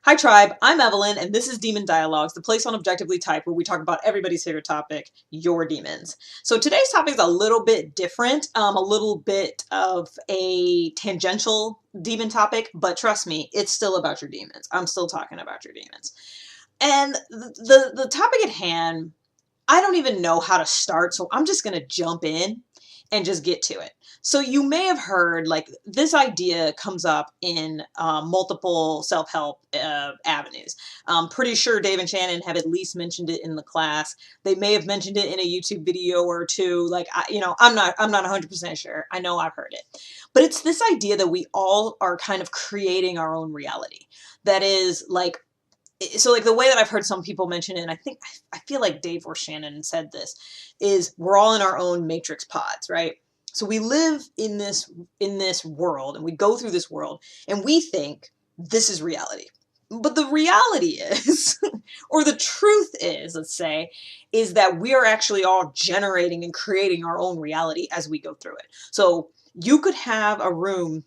Hi Tribe, I'm Evelyn, and this is Demon Dialogues, the place on Objectively Type where we talk about everybody's favorite topic, your demons. So today's topic is a little bit different, a little bit of a tangential demon topic, but trust me, it's still about your demons. I'm still talking about your demons. And the topic at hand, I don't even know how to start, so I'm just going to jump in and just get to it. So you may have heard, like, this idea comes up in multiple self-help avenues. I'm pretty sure Dave and Shannon have at least mentioned it in the class. They may have mentioned it in a YouTube video or two. Like, I'm not 100% sure. I know I've heard it. But it's this idea that we all are kind of creating our own reality. That is, like, so like the way that I've heard some people mention it, and I feel like Dave or Shannon said this, is we're all in our own matrix pods, right? So we live in this world, and we go through this world, and we think this is reality. But the reality is, or the truth is, let's say, is that we are actually all generating and creating our own reality as we go through it. So you could have a room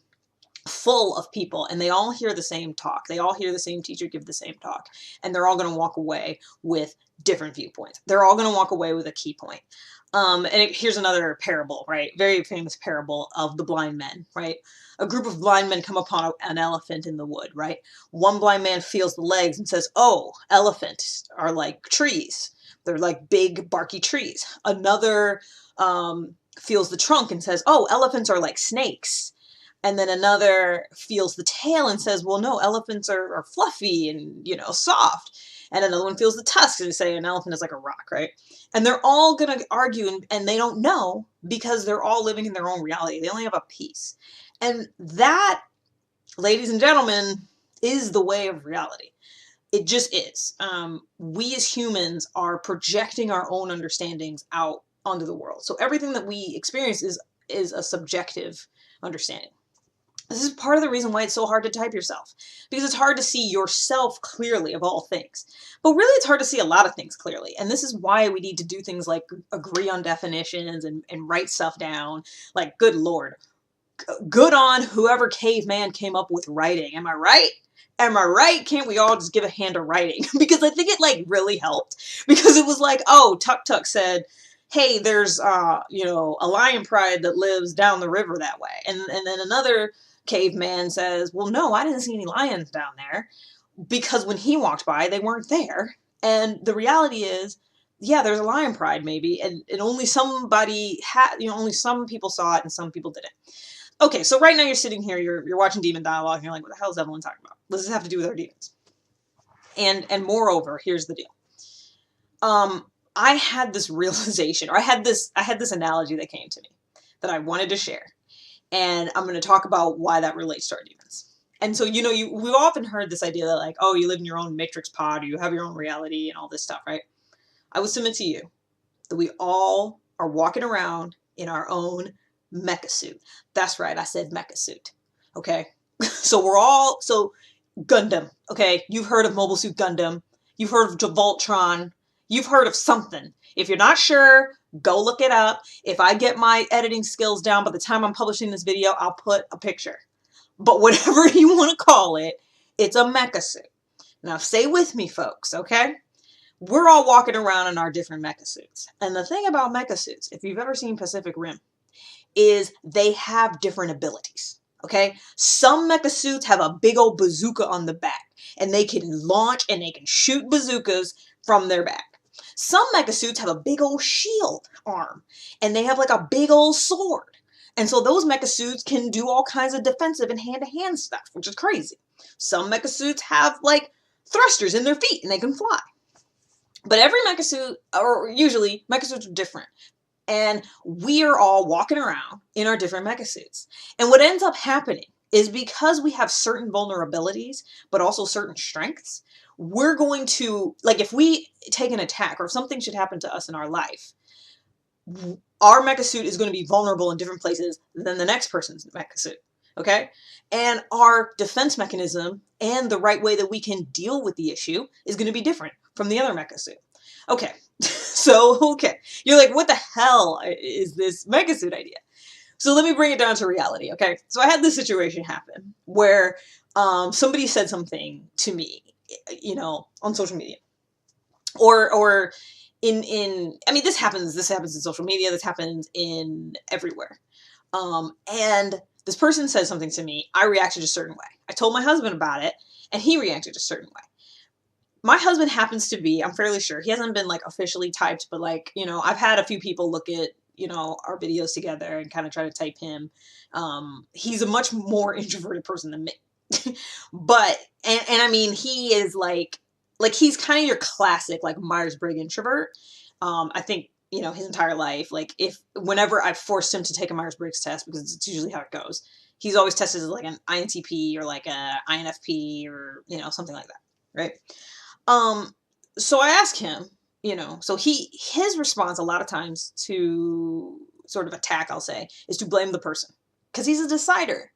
full of people and they all hear the same talk. They all hear the same teacher give the same talk, and they're all going to walk away with different viewpoints. They're all going to walk away with a key point. Here's another parable, right? Very famous parable of the blind men, right? A group of blind men come upon an elephant in the wood, right? One blind man feels the legs and says, oh, elephants are like trees. They're like big barky trees. Another feels the trunk and says, oh, elephants are like snakes. And then another feels the tail and says, well, no, elephants are fluffy and, soft. And another one feels the tusks and say an elephant is like a rock, right? And they're all going to argue and they don't know because they're all living in their own reality. They only have a piece. And that, ladies and gentlemen, is the way of reality. It just is. We as humans are projecting our own understandings out onto the world. So everything that we experience is a subjective understanding. This is part of the reason why it's so hard to type yourself, because it's hard to see yourself clearly of all things. But really, it's hard to see a lot of things clearly. And this is why we need to do things like agree on definitions and write stuff down. Like, good Lord, good on whoever caveman came up with writing. Am I right? Am I right? Can't we all just give a hand to writing? Because I think it like really helped, because it was like, oh, Tuk Tuk said, hey, there's, a lion pride that lives down the river that way. And then another caveman says, well, no, I didn't see any lions down there, because when he walked by, they weren't there. And the reality is, yeah, there's a lion pride maybe, and only somebody had, only some people saw it and some people didn't. Okay, so right now you're sitting here, you're watching Demon Dialogue, and you're like, what the hell is Evelyn talking about? What does this have to do with our demons? And moreover, here's the deal. I had this realization, or I had this analogy that came to me that I wanted to share. And I'm going to talk about why that relates to our demons. And so, we've often heard this idea that like, oh, you live in your own matrix pod, or you have your own reality and all this stuff, right? I would submit to you that we all are walking around in our own Mecha Suit. That's right. I said Mecha Suit. Okay. So Gundam. Okay. You've heard of Mobile Suit Gundam. You've heard of Voltron. You've heard of something. If you're not sure, go look it up. If I get my editing skills down by the time I'm publishing this video, I'll put a picture. But whatever you want to call it, it's a Mecha Suit. Now stay with me, folks, okay? We're all walking around in our different Mecha Suits. And the thing about Mecha Suits, if you've ever seen Pacific Rim, is they have different abilities, okay? Some Mecha Suits have a big old bazooka on the back, and they can launch and they can shoot bazookas from their back. Some Mecha Suits have a big old shield arm, and they have like a big old sword. And so those Mecha Suits can do all kinds of defensive and hand-to-hand stuff, which is crazy. Some Mecha Suits have like thrusters in their feet, and they can fly. But every Mecha Suit, or usually Mecha Suits are different. And we are all walking around in our different Mecha Suits. And what ends up happening is, because we have certain vulnerabilities, but also certain strengths, we're going to, like, if we take an attack or if something should happen to us in our life, our Mecha Suit is going to be vulnerable in different places than the next person's Mecha Suit, okay? And our defense mechanism and the right way that we can deal with the issue is going to be different from the other Mecha Suit. Okay, okay. You're like, what the hell is this Mecha Suit idea? So let me bring it down to reality, okay? So I had this situation happen where somebody said something to me you know, on social media. Or I mean, this happens in social media, this happens in everywhere. And this person said something to me, I reacted a certain way. I told my husband about it, and he reacted a certain way. My husband happens to be, I'm fairly sure, he hasn't been like officially typed, but like, you know, I've had a few people look at, you know, our videos together and kind of try to type him. He's a much more introverted person than me. But, and I mean, he is like he's kind of your classic, like Myers-Briggs introvert. I think, you know, his entire life, like whenever I've forced him to take a Myers-Briggs test, because it's usually how it goes, he's always tested as like an INTP or like a INFP or, you know, something like that. Right. So I asked him, you know, so his response a lot of times to sort of attack, I'll say, is to blame the person. Because he's a decider.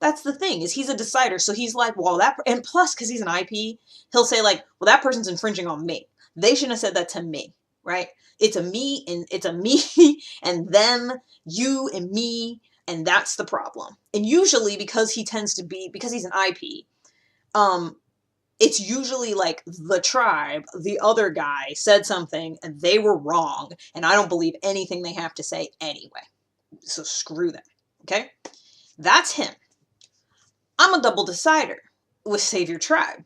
That's the thing, is he's a decider. So he's like, well, and plus, because he's an IP, he'll say like, well, that person's infringing on me. They shouldn't have said that to me, right? It's a me and them, you and me, and that's the problem. And usually because he's an IP, it's usually like the tribe, the other guy said something and they were wrong, and I don't believe anything they have to say anyway. So screw them, okay? That's him. I'm a double decider with Save Your Tribe.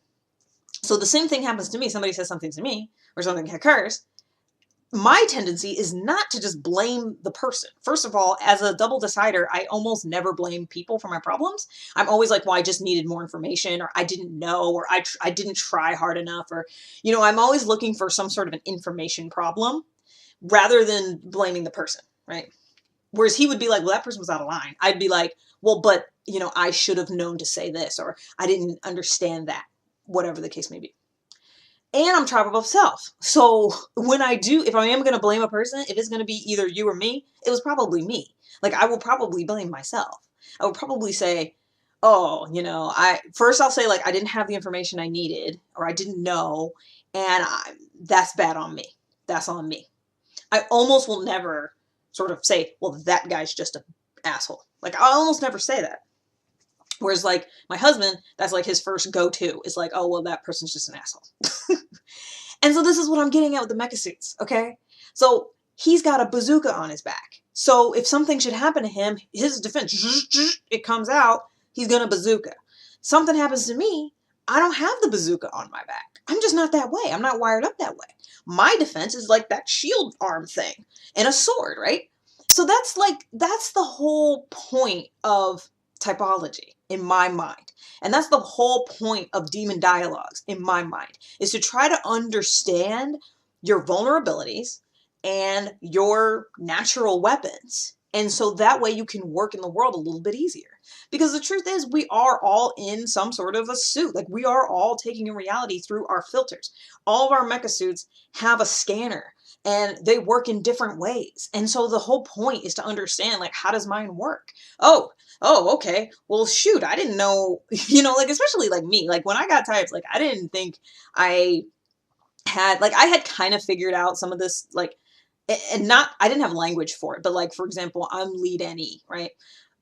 So the same thing happens to me. Somebody says something to me or something occurs. My tendency is not to just blame the person. First of all, as a double decider, I almost never blame people for my problems. I'm always like, well, I just needed more information, or I didn't know, or I didn't try hard enough, or, you know, I'm always looking for some sort of an information problem rather than blaming the person, right? Whereas he would be like, well, that person was out of line. I'd be like, well, but, you know, I should have known to say this, or I didn't understand that, whatever the case may be. And I'm tribe above self. So if I am going to blame a person, if it's going to be either you or me, it was probably me. Like, I will probably blame myself. I would probably say, oh, you know, I'll say like, I didn't have the information I needed, or I didn't know. And that's bad on me. That's on me. I almost will never sort of say, well, that guy's just an asshole. Like, I almost never say that. Whereas like my husband, that's like his first go-to is like, oh, well, that person's just an asshole. And so this is what I'm getting at with the Mecha Suits, okay? So he's got a bazooka on his back. So if something should happen to him, his defense, it comes out, he's gonna bazooka. Something happens to me, I don't have the bazooka on my back. I'm just not that way. I'm not wired up that way. My defense is like that shield arm thing and a sword, right? So that's the whole point of typology in my mind. And that's the whole point of demon dialogues in my mind, is to try to understand your vulnerabilities and your natural weapons. And so that way you can work in the world a little bit easier. Because the truth is, we are all in some sort of a suit. Like, we are all taking in reality through our filters. All of our Mecha Suits have a scanner, and they work in different ways. And so the whole point is to understand, like, how does mine work? Oh, okay. Well, shoot, I didn't know, you know, like, especially like me, like when I got typed, like, I didn't think I had kind of figured out some of this, like, and I didn't have language for it, but like, for example, I'm lead NE, right?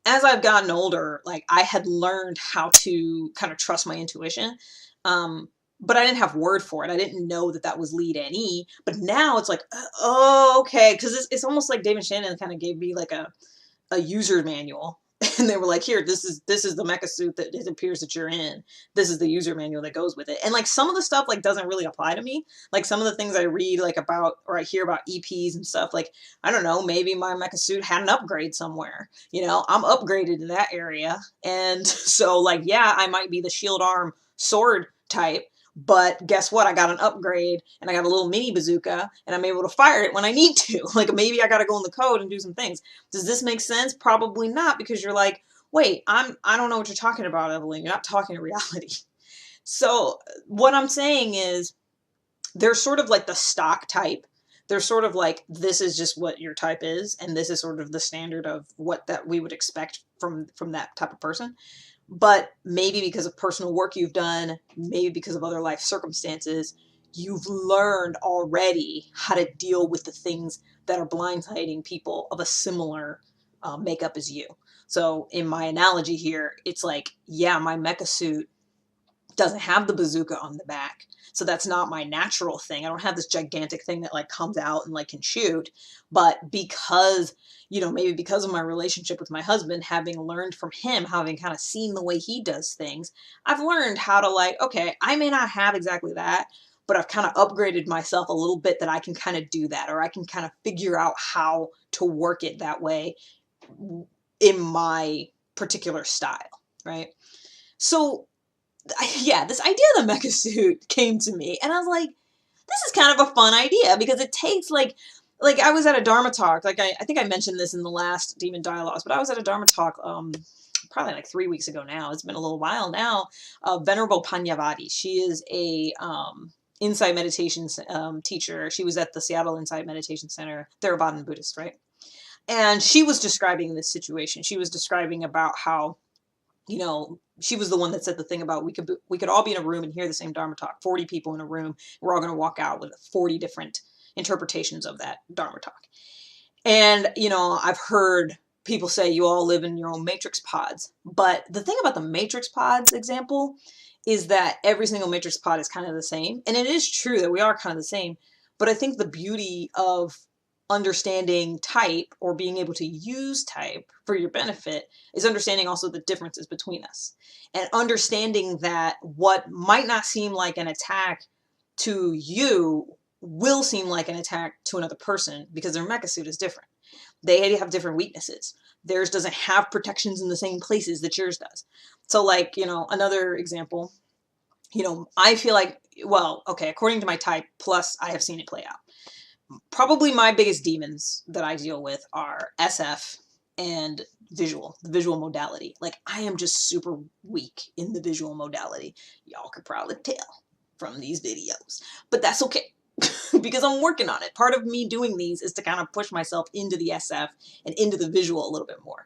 As I've gotten older, like, I had learned how to kind of trust my intuition. But I didn't have word for it. I didn't know that was lead NE, but now it's like, oh, okay. Cause it's almost like David Shannon kind of gave me like a user manual. And they were like, here, this is the Mecha Suit that it appears that you're in. This is the user manual that goes with it. And like, some of the stuff like doesn't really apply to me. Like, some of the things I read like about, or I hear about EPs and stuff, like, I don't know, maybe my Mecha Suit had an upgrade somewhere. You know, I'm upgraded in that area. And so like, yeah, I might be the shield arm sword type, but guess what? I got an upgrade and I got a little mini bazooka and I'm able to fire it when I need to. Like, maybe I got to go in the code and do some things. Does this make sense? Probably not, because you're like, wait, I don't know what you're talking about, Evelyn. You're not talking in reality. So what I'm saying is, there's sort of like the stock type. There's sort of like, this is just what your type is, and this is sort of the standard of what that we would expect from that type of person. But maybe because of personal work you've done, maybe because of other life circumstances, you've learned already how to deal with the things that are blindsiding people of a similar makeup as you. So in my analogy here, it's like, yeah, my Mecha Suit doesn't have the bazooka on the back. So that's not my natural thing. I don't have this gigantic thing that like comes out and like can shoot. But because, you know, maybe because of my relationship with my husband, having learned from him, having kind of seen the way he does things, I've learned how to like, okay, I may not have exactly that, but I've kind of upgraded myself a little bit that I can kind of do that, or I can kind of figure out how to work it that way in my particular style, right? So yeah, this idea of the mecha suit came to me, and I was like, this is kind of a fun idea because it takes like I was at a Dharma talk, like I think I mentioned this in the last Demon Dialogues, but I was at a Dharma talk probably like 3 weeks ago now. It's been a little while now. Venerable Panyavati. She is a insight meditation teacher. She was at the Seattle Insight Meditation Center. Theravada Buddhist, right? And she was describing this situation. She was describing about how, you know, she was the one that said the thing about we could all be in a room and hear the same Dharma talk, 40 people in a room. We're all going to walk out with 40 different interpretations of that Dharma talk. And, you know, I've heard people say you all live in your own matrix pods. But the thing about the matrix pods example is that every single matrix pod is kind of the same. And it is true that we are kind of the same. But I think the beauty of understanding type or being able to use type for your benefit is understanding also the differences between us and understanding that what might not seem like an attack to you will seem like an attack to another person because their mecha suit is different. They have different weaknesses. Theirs doesn't have protections in the same places that yours does. So like, you know, another example, you know, I feel like, well, okay, according to my type, plus I have seen it play out. Probably my biggest demons that I deal with are SF and visual, the visual modality. Like I am just super weak in the visual modality. Y'all could probably tell from these videos, but that's okay because I'm working on it. Part of me doing these is to kind of push myself into the SF and into the visual a little bit more.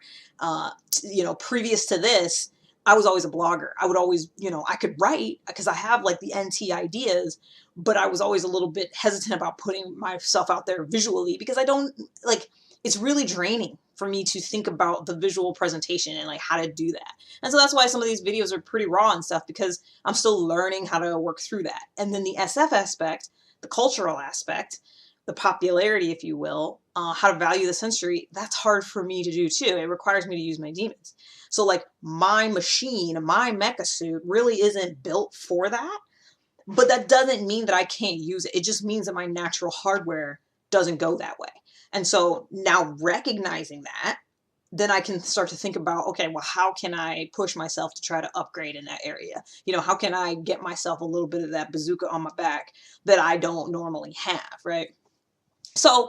You know, previous to this, I was always a blogger. I would always, you know, I could write because I have like the NT ideas, but I was always a little bit hesitant about putting myself out there visually because I don't like, it's really draining for me to think about the visual presentation and like how to do that. And so that's why some of these videos are pretty raw and stuff because I'm still learning how to work through that. And then the SF aspect, the cultural aspect, the popularity, if you will, how to value the sensory, that's hard for me to do too. It requires me to use my demons. So like my machine, my mecha suit really isn't built for that, but that doesn't mean that I can't use it. It just means that my natural hardware doesn't go that way. And so now recognizing that, then I can start to think about, okay, well, how can I push myself to try to upgrade in that area? You know, how can I get myself a little bit of that bazooka on my back that I don't normally have, right? So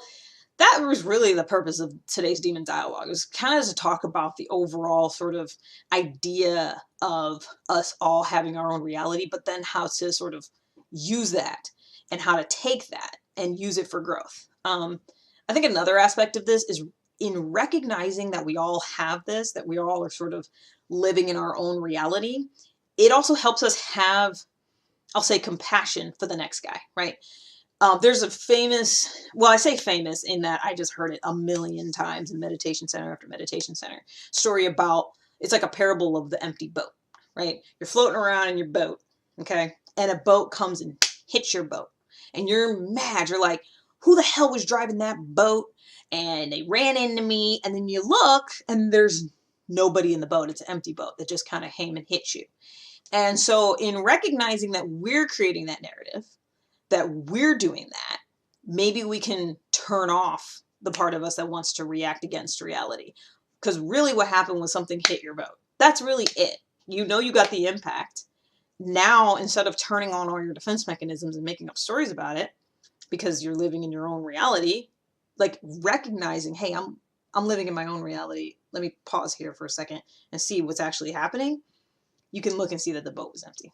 that was really the purpose of today's Demon Dialogue. It was kind of to talk about the overall sort of idea of us all having our own reality, but then how to sort of use that and how to take that and use it for growth. I think another aspect of this is in recognizing that we all have this, that we all are sort of living in our own reality. It also helps us have, I'll say, compassion for the next guy, right? There's a famous, well, I say famous in that I just heard it a million times in meditation center after meditation center, story about, it's like a parable of the empty boat, right? You're floating around in your boat, okay? And a boat comes and hits your boat. And you're mad. You're like, who the hell was driving that boat? And they ran into me. And then you look and there's nobody in the boat. It's an empty boat that just kind of came and hit you. And so in recognizing that we're creating that narrative, that we're doing that, maybe we can turn off the part of us that wants to react against reality. Because really what happened was something hit your boat. That's really it. You know you got the impact. Now, instead of turning on all your defense mechanisms and making up stories about it, because you're living in your own reality, like recognizing, hey, I'm living in my own reality. Let me pause here for a second and see what's actually happening. You can look and see that the boat was empty.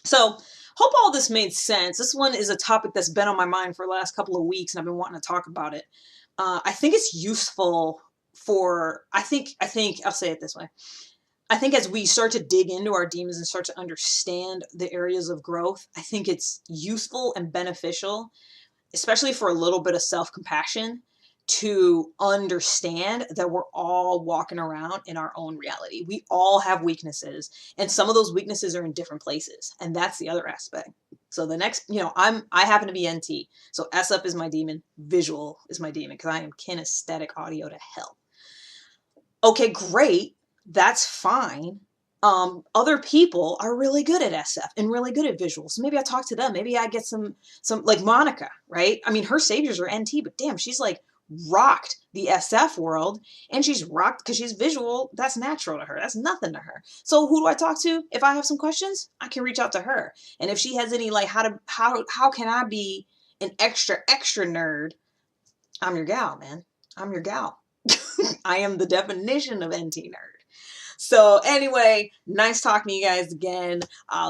So hope all this made sense. This one is a topic that's been on my mind for the last couple of weeks, and I've been wanting to talk about it. I think it's useful for, I think I'll say it this way. I think as we start to dig into our demons and start to understand the areas of growth, I think it's useful and beneficial, especially for a little bit of self-compassion, to understand that we're all walking around in our own reality. We all have weaknesses, and some of those weaknesses are in different places, and that's the other aspect. So the next, I happen to be NT, so SF is my demon, visual is my demon, because I am kinesthetic audio to hell. Okay, great, that's fine. Other people are really good at SF and really good at visuals. So maybe I talk to them. Maybe I get some like Monica, right? I mean, her saviors are NT, but damn, she's like rocked the SF world, and she's rocked because she's visual. That's natural to her. That's nothing to her. So who do I talk to? If I have some questions, I can reach out to her. And if she has any like how can I be an extra nerd? I'm your gal, man. I'm your gal. I am the definition of NT nerd. So anyway, nice talking to you guys again.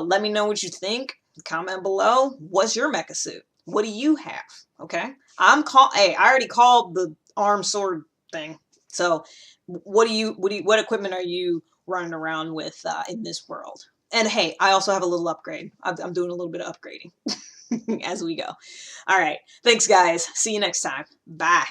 Let me know what you think. Comment below. What's your mecha suit? What do you have? Okay. Hey, I already called the arm sword thing. So what equipment are you running around with in this world? And hey, I also have a little upgrade. I'm doing a little bit of upgrading as we go. All right. Thanks, guys. See you next time. Bye.